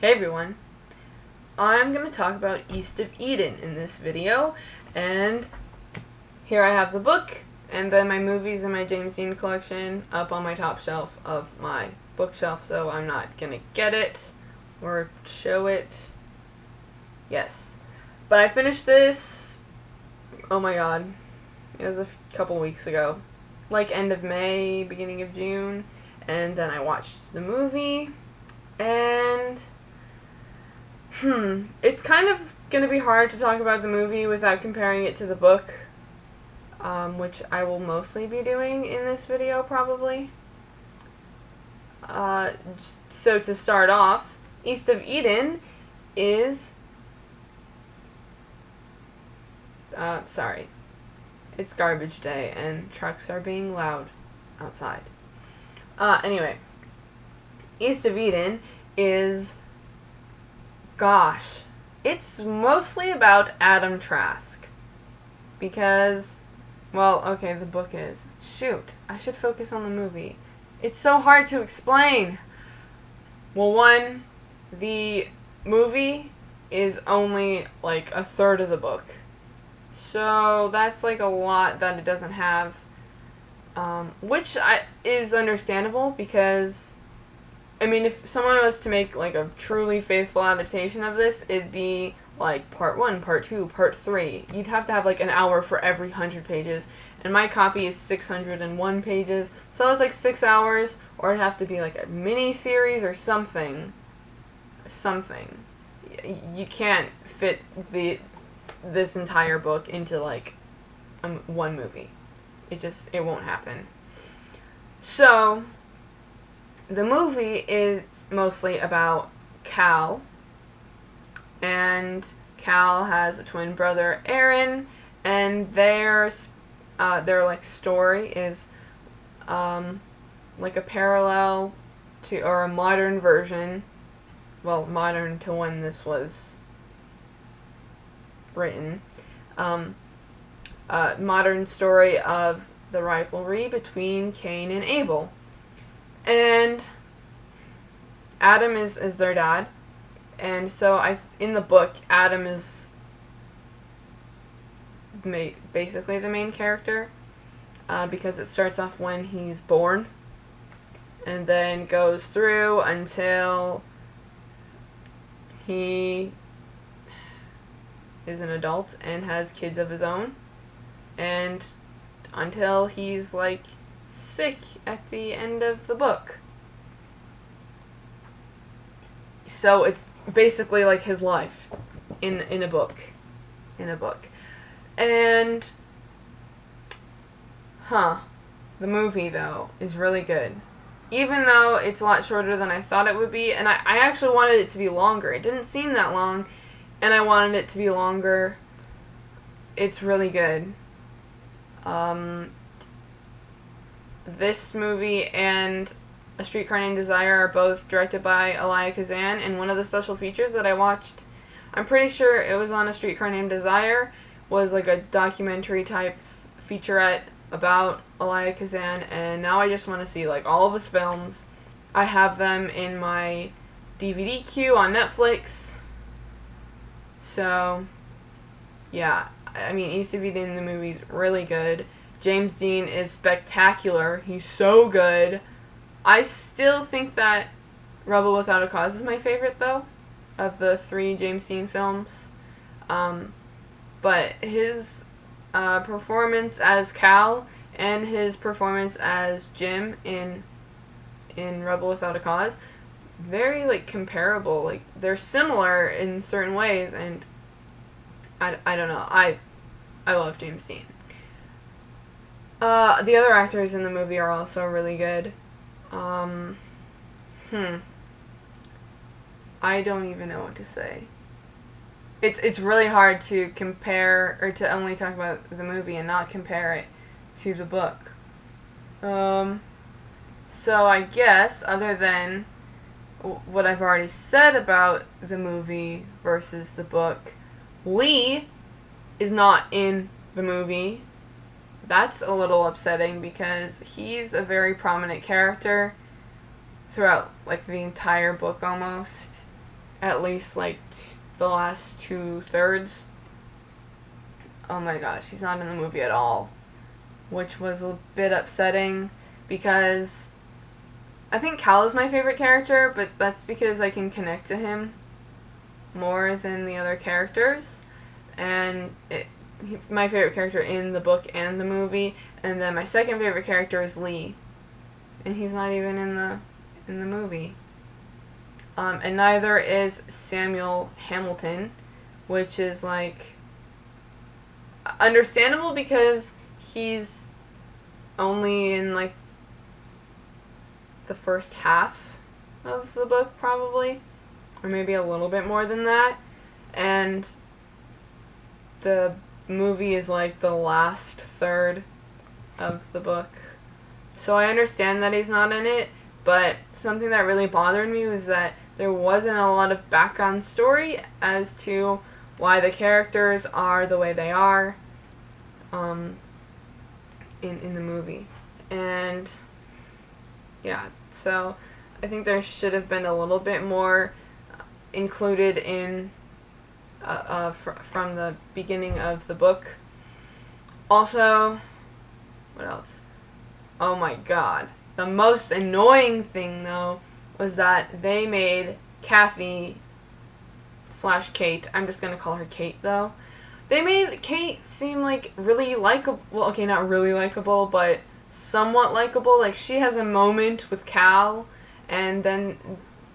Hey everyone, I'm going to talk about East of Eden in this video, and here I have the book, and then my movies and my James Dean collection up on my top shelf of my bookshelf, so I'm not going to get it or show it. Yes. But I finished this, oh my god, it was a couple weeks ago, like end of May, beginning of June, and then I watched the movie, and it's kind of going to be hard to talk about the movie without comparing it to the book, which I will mostly be doing in this video, probably. So to start off, East of Eden is... sorry. It's garbage day, and trucks are being loud outside. Anyway. East of Eden is... Gosh, it's mostly about Adam Trask, because, well, okay, the book is. Shoot, I should focus on the movie. It's so hard to explain. Well, one, the movie is only like a third of the book, so that's like a lot that it doesn't have, which is understandable because, I mean, if someone was to make, like, a truly faithful adaptation of this, it'd be, like, part 1, part 2, part 3. You'd have to have, like, an hour for every 100 pages. And my copy is 601 pages, so that's, like, 6 hours. Or it'd have to be, like, a mini-series or something. Something. You can't fit this entire book into, like, one movie. It won't happen. So... the movie is mostly about Cal, and Cal has a twin brother, Aaron, and their like story is like a parallel to, or a modern version, well, modern to when this was written, modern story of the rivalry between Cain and Abel. And Adam is their dad, and so in the book, Adam is basically the main character, because it starts off when he's born, and then goes through until he is an adult and has kids of his own, and until he's, like, sick at the end of the book. So it's basically like his life in a book. And the movie, though, is really good. Even though it's a lot shorter than I thought it would be, and I actually wanted it to be longer. It didn't seem that long, and I wanted it to be longer. It's really good. This movie and A Streetcar Named Desire are both directed by Elia Kazan, and one of the special features that I watched, I'm pretty sure it was on A Streetcar Named Desire, was like a documentary type featurette about Elia Kazan, and now I just want to see, like, all of his films. I have them in my DVD queue on Netflix. So, yeah, I mean, East of Eden, the movie's really good. James Dean is spectacular. He's so good. I still think that Rebel Without a Cause is my favorite, though, of the 3 James Dean films. But his performance as Cal and his performance as Jim in Rebel Without a Cause, very, like, comparable. Like, they're similar in certain ways, and I don't know. I love James Dean. The other actors in the movie are also really good. I don't even know what to say. It's really hard to compare, or to only talk about the movie and not compare it to the book. So I guess, other than what I've already said about the movie versus the book, Lee is not in the movie. That's a little upsetting because he's a very prominent character throughout, like, the entire book almost. at least like the last 2/3. Oh my gosh, he's not in the movie at all, which was a bit upsetting because I think Cal is my favorite character, but that's because I can connect to him more than the other characters, and my favorite character in the book and the movie, and then my second favorite character is Lee, and he's not even in the movie. And neither is Samuel Hamilton, which is like understandable because he's only in like the first half of the book probably, or maybe a little bit more than that, and the movie is like the last third of the book. So I understand that he's not in it, but something that really bothered me was that there wasn't a lot of background story as to why the characters are the way they are in the movie. And yeah, so I think there should have been a little bit more included in from the beginning of the book. Also, what else? Oh my god. The most annoying thing, though, was that they made Cathy / Kate, I'm just gonna call her Kate, though. They made Kate seem like really likable. Well, okay, not really likable, but somewhat likable. Like, she has a moment with Cal, and then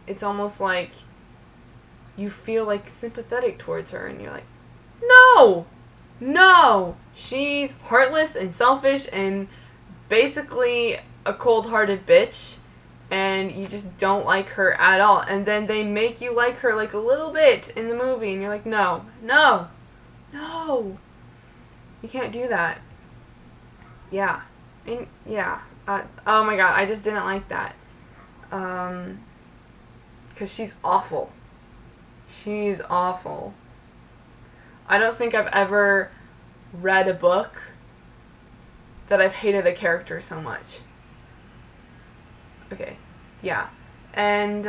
it's almost like you feel like sympathetic towards her, and you're like, no! No! She's heartless and selfish and basically a cold-hearted bitch, and you just don't like her at all. And then they make you like her like a little bit in the movie, and you're like, no, no, no, you can't do that. Yeah, and yeah, oh my god, I just didn't like that, because she's awful. She's awful. I don't think I've ever read a book that I've hated a character so much. Okay, yeah. And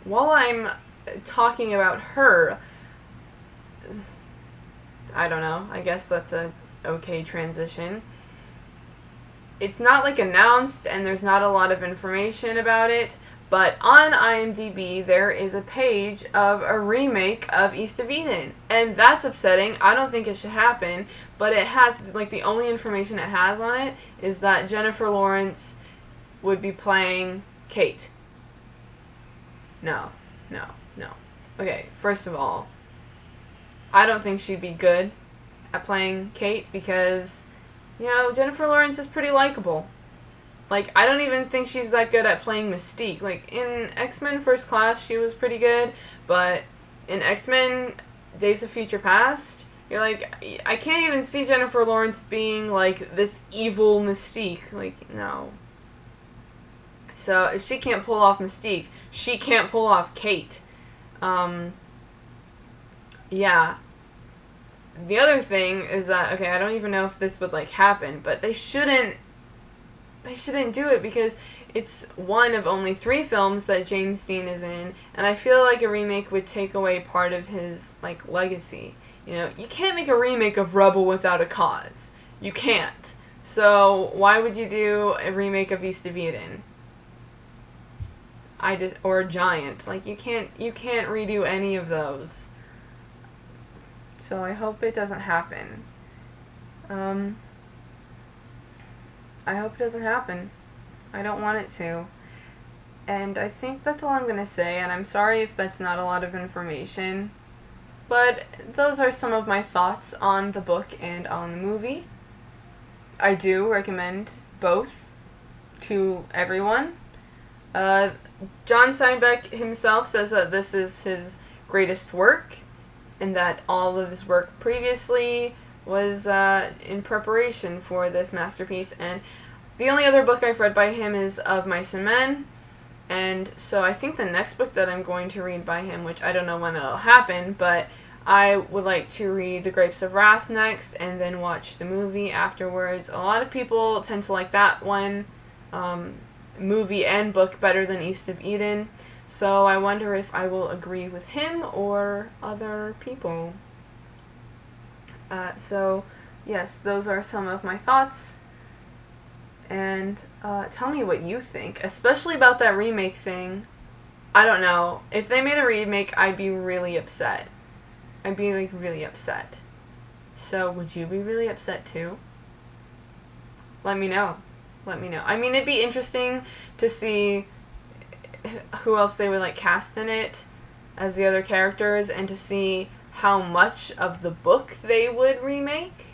while I'm talking about her, I don't know, I guess that's a okay transition. It's not like announced and there's not a lot of information about it, but on IMDb there is a page of a remake of East of Eden, and that's upsetting. I don't think it should happen, but it has, like, the only information it has on it is that Jennifer Lawrence would be playing Kate. No, no, no. Okay, first of all, I don't think she'd be good at playing Kate because, you know, Jennifer Lawrence is pretty likable. Like, I don't even think she's that good at playing Mystique. Like, in X-Men First Class, she was pretty good, but in X-Men Days of Future Past, you're like, I can't even see Jennifer Lawrence being, like, this evil Mystique. Like, no. So, if she can't pull off Mystique, she can't pull off Kate. Yeah. The other thing is that, okay, I don't even know if this would, like, happen, but they shouldn't do it because it's one of only 3 films that James Dean is in, and I feel like a remake would take away part of his, like, legacy. You know, you can't make a remake of Rebel without a cause. You can't. So, why would you do a remake of East of Eden? Or Giant. Like, you can't redo any of those. So, I hope it doesn't happen. I hope it doesn't happen. I don't want it to. And I think that's all I'm going to say, and I'm sorry if that's not a lot of information. But those are some of my thoughts on the book and on the movie. I do recommend both to everyone. John Steinbeck himself says that this is his greatest work, and that all of his work previously was in preparation for this masterpiece. And the only other book I've read by him is Of Mice and Men, and so I think the next book that I'm going to read by him, which I don't know when it'll happen, but I would like to read The Grapes of Wrath next, and then watch the movie afterwards. A lot of people tend to like that one, movie and book, better than East of Eden, So I wonder if I will agree with him or other people. So, yes, those are some of my thoughts. And tell me what you think, especially about that remake thing. I don't know. If they made a remake, I'd be really upset. I'd be, like, really upset. So, would you be really upset too? Let me know. Let me know. I mean, it'd be interesting to see who else they would, like, cast in it as the other characters, and to see how much of the book they would remake,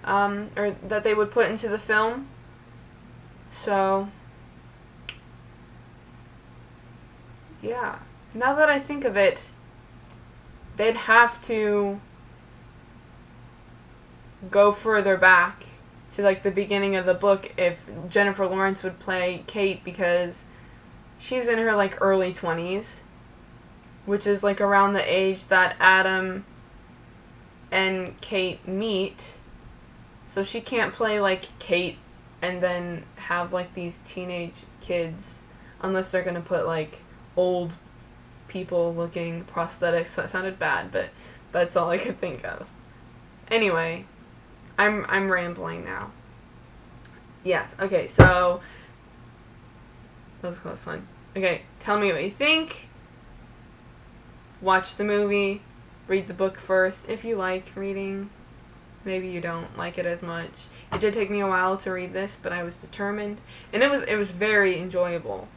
or that they would put into the film. So, yeah. Now that I think of it, they'd have to go further back to, like, the beginning of the book if Jennifer Lawrence would play Kate, because she's in her, like, early 20s, which is, like, around the age that Adam and Kate meet. So she can't play, like, Kate and then have, like, these teenage kids, unless they're gonna put, like, old people looking prosthetics. That sounded bad, but that's all I could think of. Anyway, I'm rambling now. Yes, okay, so that was a close one. Okay, tell me what you think. Watch the movie. Read the book first if you like reading. Maybe you don't like it as much. It did take me a while to read this, but I was determined, and it was very enjoyable.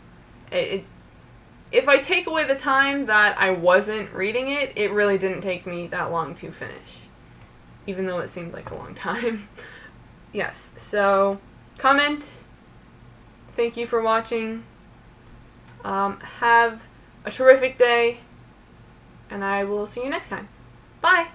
If I take away the time that I wasn't reading it, it really didn't take me that long to finish, even though it seemed like a long time. Yes, so comment. Thank you for watching. Have a terrific day, and I will see you next time. Bye!